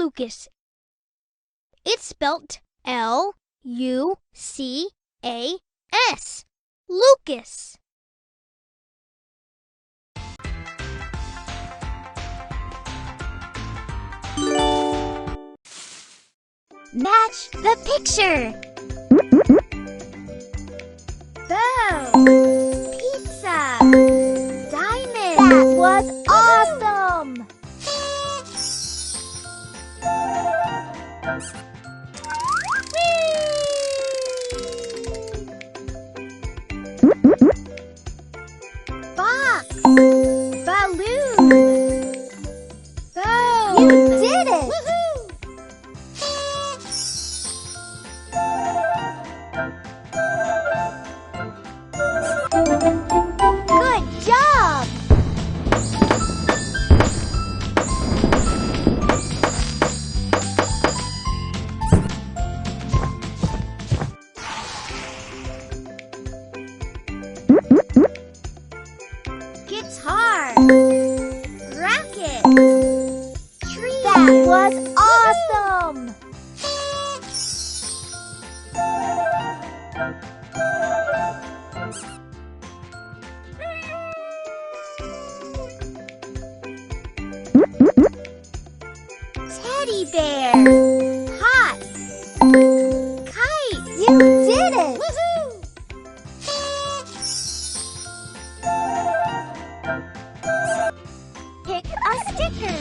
Lucas. It's spelt L-U-C-A-S. Lucas. Match the picture. Bow. Pizza. Diamond. That was awesome. Box. Balloon. Bow. You did it. Good job! Guitar. Racket. Tree. That was awesome! Teddy bear. Hot. Kite. You did it! Woohoo! Pick a sticker.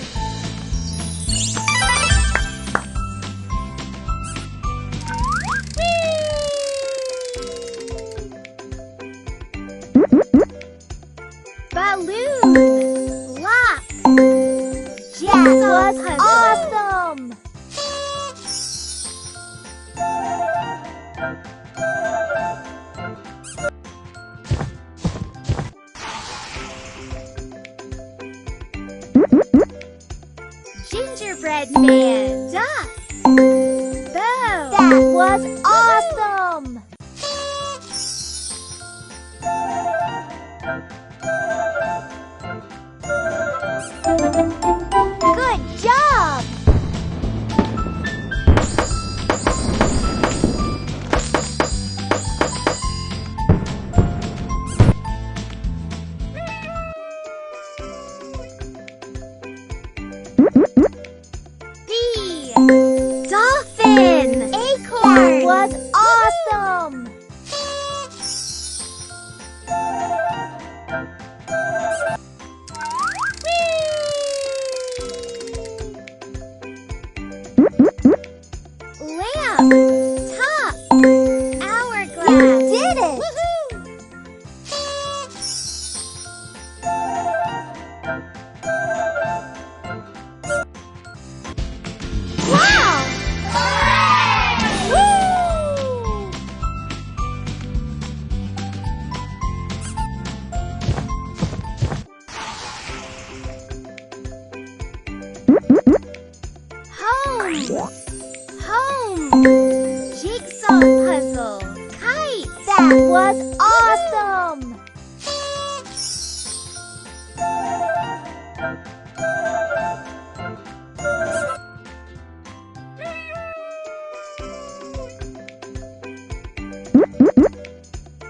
Balloon. Lock. That was awesome! Gingerbread man. Duck. Bow. That was awesome! Good job! D. Dolphin. Acorn. That was awesome! Lamp. Top. Hourglass. You did it! Woohoo! Wow! Woo! Home. Home. Jigsaw puzzle. Kite. That was awesome!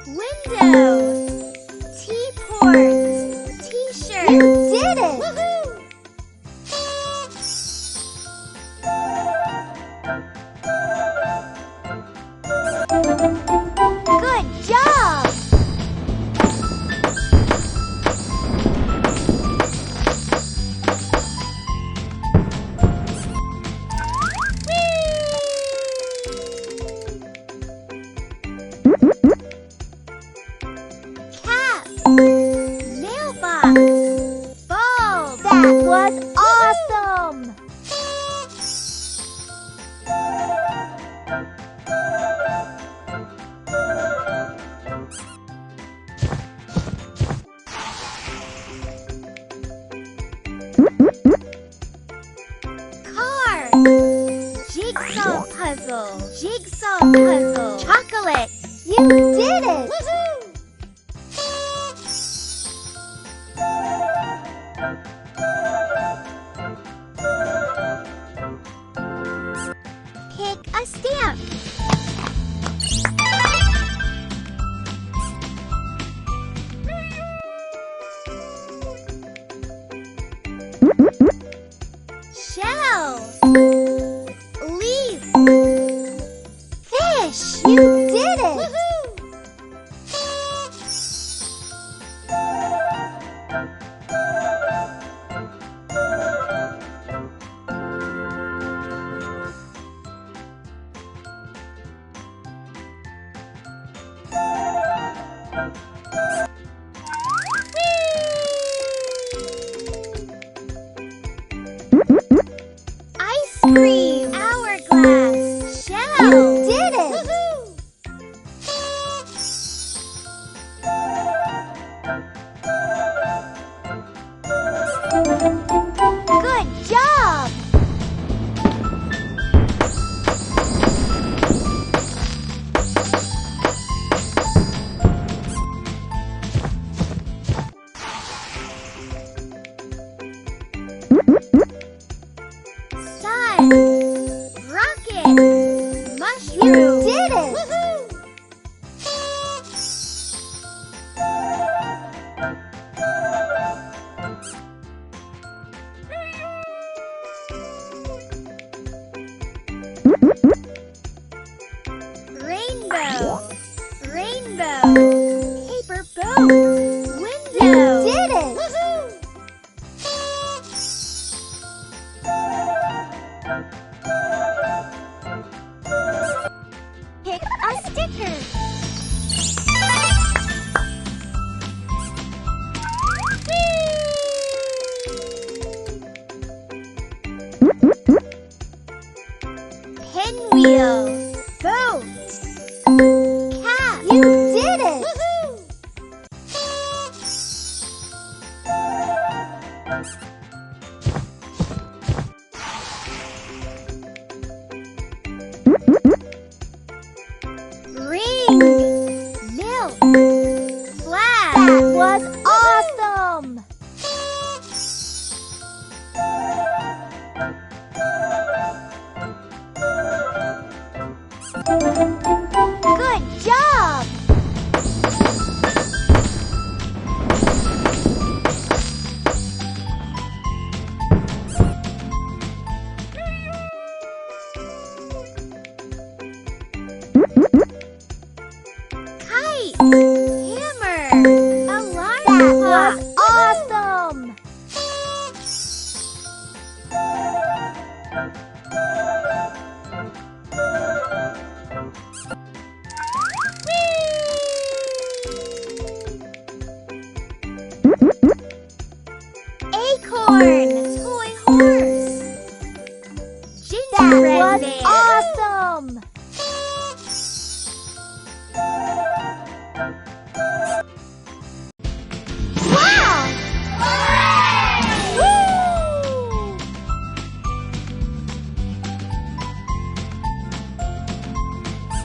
Window. Teapot. T-shirt. You did it! Woohoo! Good job! Cap. Mailbox. Bulb. That was awesome! Car. Jigsaw puzzle. Jigsaw puzzle. Chocolate. You did it! Woohoo! Leaf. Fish. You did it. Woohoo! Ice cream. Hourglass. Shell. You did it. Woohoo! Good job. Sun. Rocket. Mushroom. You did it. Woohoo! Rainbow. Rainbow. Paper boat. Window. You did it. Woohoo! Pick a sticker. Pinwheel. Boat. Cat. You did it. Woohoo! Ring. Milk. Flag. That was awesome. Good job. Kite. Hammer. Alarm clock. was awesome. Acorn. Toy horse. That Gingerbread was man. awesome.